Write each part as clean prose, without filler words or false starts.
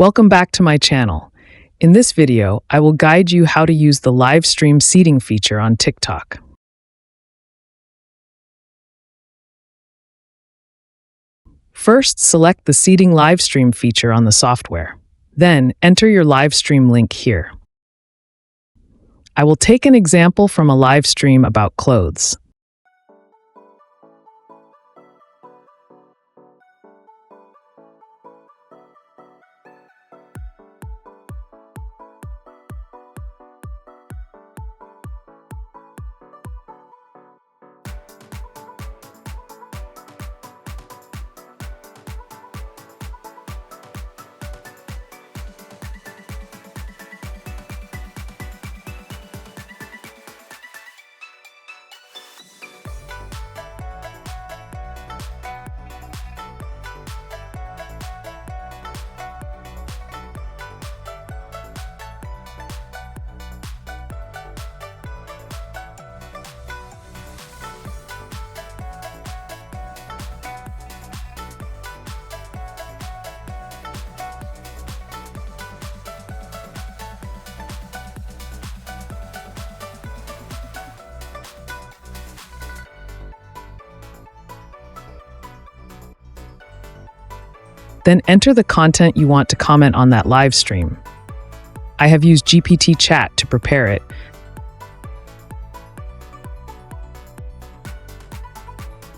Welcome back to my channel. In this video, I will guide you how to use the live stream seating feature on TikTok. First, select the seating live stream feature on the software. Then, enter your live stream link here. I will take an example from a live stream about clothes. Then enter the content you want to comment on that live stream. I have used GPT Chat to prepare it.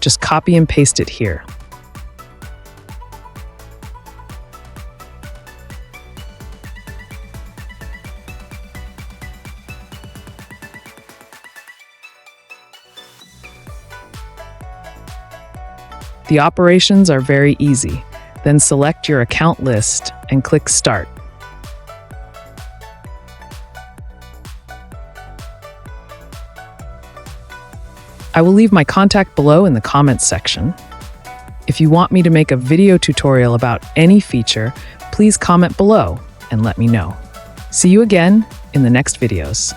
Just copy and paste it here. The operations are very easy. Then select your account list and click Start. I will leave my contact below in the comments section. If you want me to make a video tutorial about any feature, please comment below and let me know. See you again in the next videos.